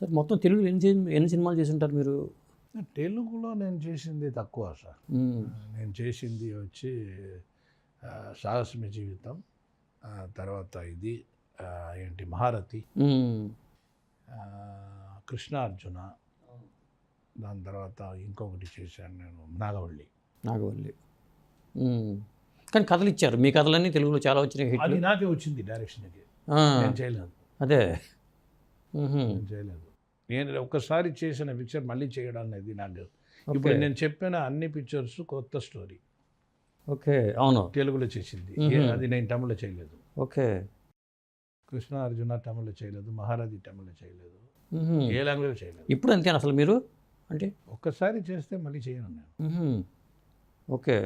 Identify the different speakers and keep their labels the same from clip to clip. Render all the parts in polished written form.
Speaker 1: Sir మొత్తం తెలుగులో ఎన్ని సినిమాలు చేసి ఉంటారు మీరు?
Speaker 2: తెలుగులో నేను చేసింది తక్కువ సార్. నేను చేసింది వచ్చి సాహసమే జీవితం, తర్వాత ఇది ఏంటి మహారథి, కృష్ణార్జున, దాని తర్వాత ఇంకొకటి చేశాను నేను నాగవల్లి.
Speaker 1: కానీ కథలు ఇచ్చారు, మీ కథలన్నీ తెలుగులో చాలా వచ్చినాయి.
Speaker 2: అది నాకే వచ్చింది డైరెక్షన్కి, నేను చేయలేదు.
Speaker 1: అదే
Speaker 2: నేను చేయలేదు. నేను ఒక్కసారి చేసిన పిక్చర్ మళ్ళీ చేయడం అనేది నాకు. ఇప్పుడు నేను చెప్పిన అన్ని పిక్చర్స్ కొత్త స్టోరీ.
Speaker 1: ఓకే, అవును,
Speaker 2: తెలుగులో చేసింది. అది నేను తమిళ్లో చేయలేదు.
Speaker 1: ఓకే,
Speaker 2: కృష్ణార్జున తమిళ్లో చేయలేదు, మహారథి తమిళ్లో చేయలేదు, ఏ లాంగ్వేజ్ చేయలేదు.
Speaker 1: ఇప్పుడు అంతే అసలు మీరు అంటే
Speaker 2: ఒక్కసారి చేస్తే మళ్ళీ చేయను నేను.
Speaker 1: ఓకే,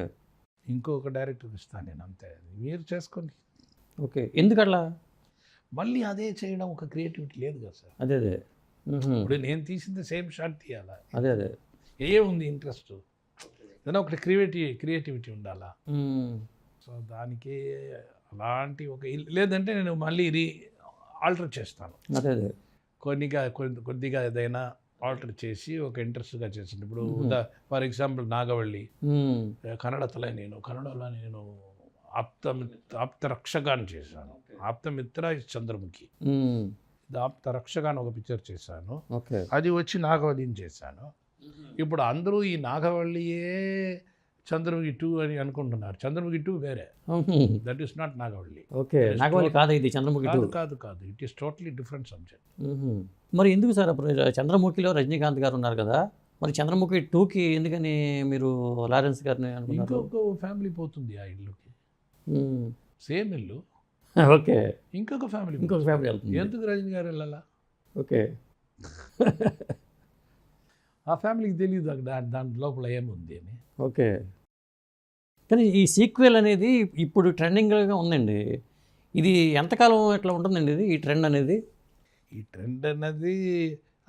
Speaker 2: ఇంకొక డైరెక్టర్ ఇస్తాను నేను, అంతే. మీరు చేసుకోండి.
Speaker 1: ఓకే, ఎందుకట్లా?
Speaker 2: మళ్ళీ అదే చేయడం ఒక క్రియేటివిటీ లేదు కదా సార్.
Speaker 1: అదే
Speaker 2: ఇప్పుడు నేను తీసింది సేమ్ షాట్ తీయాలా?
Speaker 1: అదే
Speaker 2: ఏ ఉంది ఇంట్రెస్ట్, ఏదైనా ఒకటి క్రియేటివిటీ ఉండాలా. సో దానికి అలాంటి ఒక లేదంటే నేను మళ్ళీ ఆల్టర్ చేస్తాను.
Speaker 1: అదే
Speaker 2: కొద్దిగా ఏదైనా ఆల్టర్ చేసి ఒక ఇంట్రెస్ట్గా చేసింది. ఇప్పుడు ఫర్ ఎగ్జాంపుల్ నాగవల్లి కన్నడలో నేను ఆప్తరక్షగాన్ని చేశాను. ఆప్తమిత్ర చంద్రముఖి, ఆప్తరక్షగాన్ని ఒక పిక్చర్ చేశాను. అది వచ్చి నాగవల్లిని చేశాను. ఇప్పుడు అందరూ ఈ నాగవల్లియే చంద్రముఖి 2 అని అనుకుంటున్నారు. చంద్రముఖి 2 వేరే, that is not Nagavalli.
Speaker 1: Okay, Nagavalli కాదు ఇది, చంద్రముఖి 2
Speaker 2: కాదు. It is totally different subject.
Speaker 1: మరి ఎందుకు సార్ అప్పుడు చంద్రముఖిలో రజనీకాంత్ గారు ఉన్నారు కదా, మరి చంద్రముఖి 2కి ఎందుకని మీరు లారెన్స్ గారిని అనుకున్నారు?
Speaker 2: ఇంకొక ఫ్యామిలీ పోతుంది ఆ ఇల్లుకి, సేమ్ ఇల్లు.
Speaker 1: ఓకే,
Speaker 2: ఇంకొక ఫ్యామిలీ
Speaker 1: వెళ్తుంది.
Speaker 2: ఎందుకు రజనీ గారు వెళ్ళాలా?
Speaker 1: ఓకే,
Speaker 2: ఆ ఫ్యామిలీకి తెలియదు దాని లోపల ఏముంది అని.
Speaker 1: ఓకే, కానీ ఈ సీక్వెల్ అనేది ఇప్పుడు ట్రెండింగ్గా ఉందండి. ఇది ఎంతకాలం ఎట్లా ఉంటుందండి ఇది, ఈ ట్రెండ్ అనేది?
Speaker 2: ఈ ట్రెండ్ అన్నది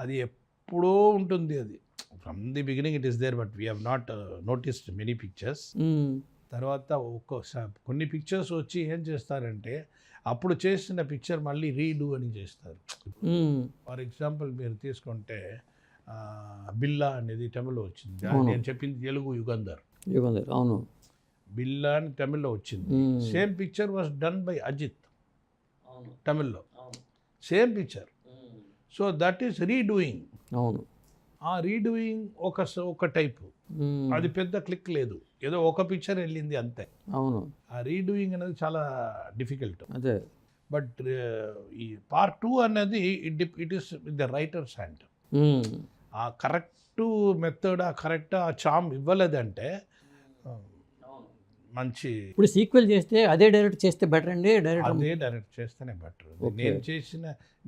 Speaker 2: అది ఎప్పుడో ఉంటుంది. అది from the beginning it is there, but we have not noticed many pictures. తర్వాత కొన్ని పిక్చర్స్ వచ్చి ఏం చేస్తారంటే అప్పుడు చేసిన పిక్చర్ మళ్ళీ రీడూ అని చేస్తారు. ఫర్ ఎగ్జాంపుల్ మీరు తీసుకుంటే బిల్లా అనేది తమిళ్లో వచ్చింది. నేను చెప్పింది తెలుగు యుగంధర్.
Speaker 1: అవును,
Speaker 2: బిల్లా అని తమిళ్లో వచ్చింది. Same picture was done by Ajith తమిళ్లో, same picture. So that is redoing.
Speaker 1: అవును,
Speaker 2: ఆ రీడూయింగ్ ఒక టైపు, అది పెద్ద క్లిక్ లేదు, ఏదో ఒక పిక్చర్ వెళ్ళింది అంతే.
Speaker 1: అవును,
Speaker 2: ఆ రీడూయింగ్ అనేది చాలా డిఫికల్ట్.
Speaker 1: అదే,
Speaker 2: బట్ ఈ పార్ట్ 2 అనేది it is with the writers hand. ఆ కరెక్ట్ మెథడ్, ఆ చామ్ ఇవ్వలేదంటే మంచి.
Speaker 1: ఇప్పుడు సీక్వెల్ చేస్తే అదే డైరెక్ట్ చేస్తే బెటర్ అండి?
Speaker 2: అదే డైరెక్ట్ చేస్తేనే బెటర్.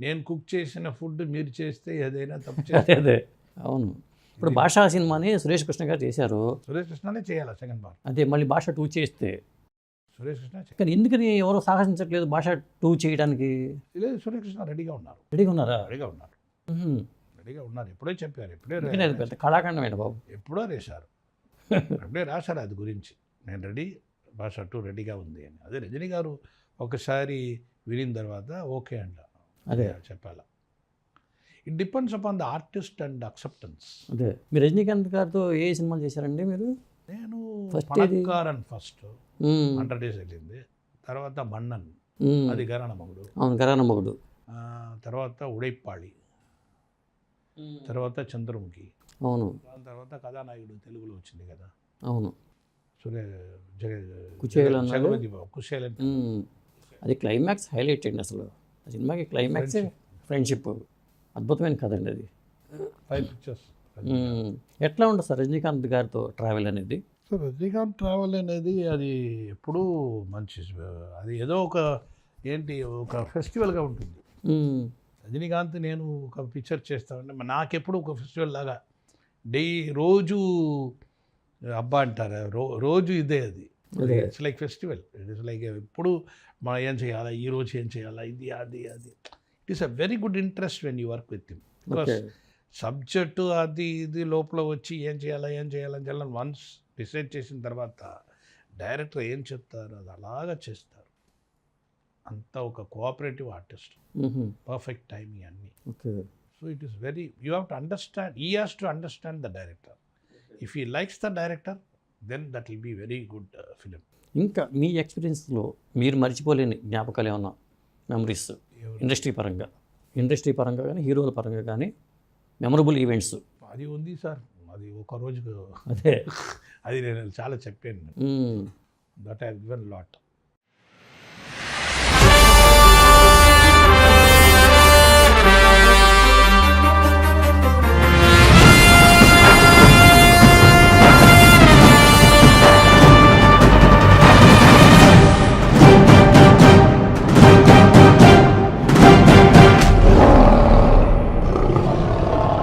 Speaker 2: నేను కుక్ చేసిన ఫుడ్ మీరు చేస్తే ఏదైనా తప్పు చేస్తే
Speaker 1: అదే. అవును, ఇప్పుడు భాషా సినిమాని సురేష్ కృష్ణ గారు చేశారు.
Speaker 2: సురేష్ కృష్ణనే చేయాలి సెకండ్ పార్ట్.
Speaker 1: అదే మళ్ళీ భాష 2 చేస్తే
Speaker 2: సురేష్ కృష్ణ.
Speaker 1: కానీ ఎందుకని ఎవరో సాహసించట్లేదు భాష 2 చేయడానికి?
Speaker 2: లేదు, సురేష్ కృష్ణ రెడీగా ఉన్నారు.
Speaker 1: రెడీగా ఉన్నారా?
Speaker 2: రెడీగా ఉన్నారు. ఎప్పుడే చెప్పారు,
Speaker 1: పెద్ద కళాఖండమైన బాబు,
Speaker 2: ఎప్పుడో రాశారు. ఎప్పుడే రాశారు అది గురించి, నేను రెడీ, భాష 2 రెడీగా ఉంది అని. అదే రజనీ గారు ఒకసారి వినిన తర్వాత ఓకే అంట, అదే చెప్పాలా. It depends upon the artist and acceptance.
Speaker 1: అదే, మీరు రజనీకాంత్ గారితో ఏ సినిమాలు చేశారండి మీరు?
Speaker 2: నేను పణక్కారన్ ఫస్ట్ 100 days వెళ్ళింది. తర్వాత మన్నన్, అది గరాణ మగుడు.
Speaker 1: అవును, గరాణ మగుడు.
Speaker 2: తర్వాత ఉడైపాళి, తర్వాత చంద్రముఖి.
Speaker 1: అవును,
Speaker 2: దాని తర్వాత కథానాయకుడు తెలుగులో వచ్చింది కదా.
Speaker 1: అవును,
Speaker 2: జగపతి బాబు కుశేలన్.
Speaker 1: అది క్లైమాక్స్ హైలైట్ అండి అసలు. ఆ సినిమాకి క్లైమాక్స్ ఫ్రెండ్షిప్, అద్భుతమైన కథ అండి అది.
Speaker 2: 5 pictures.
Speaker 1: ఎట్లా ఉంటుంది సార్ రజనీకాంత్ గారితో ట్రావెల్ అనేది?
Speaker 2: సో రజనీకాంత్ ట్రావెల్ అనేది అది ఎప్పుడూ మంచి, అది ఏదో ఒక ఫెస్టివల్గా ఉంటుంది. రజనీకాంత్ నేను ఒక పిక్చర్ చేస్తామంటే నాకెప్పుడు ఒక ఫెస్టివల్ లాగా, రోజు అబ్బా అంటారు, రోజు ఇదే అది. It's like festival. It is like ఎప్పుడు మనం ఏం చేయాలా, ఈరోజు ఏం చేయాలా, ఇది అది. It is a very good interest when you work with him. Because subject అది ఇది లోపల వచ్చి ఏం చేయాలని వన్స్ డిసైడ్ చేసిన తర్వాత డైరెక్టర్ ఏం చెప్తారు అది అలాగా చేస్తారు. అంతా ఒక కోఆపరేటివ్ ఆర్టిస్ట్, పర్ఫెక్ట్ టైమింగ్ అన్నీ. So it is very you have to understand, he has to understand the director. If he likes the director then that will be very good film.
Speaker 1: ఇంకా మీ ఎక్స్పీరియన్స్లో మీరు మర్చిపోలేని జ్ఞాపకాలు ఏమన్నా, మెమరీస్ ఇండస్ట్రీ పరంగా కానీ హీరోల పరంగా కానీ మెమరబుల్ ఈవెంట్స్?
Speaker 2: అది ఉంది సార్, అది ఒక రోజుకు
Speaker 1: అదే
Speaker 2: అది నేను చాలా చెప్పాను. That has given lot.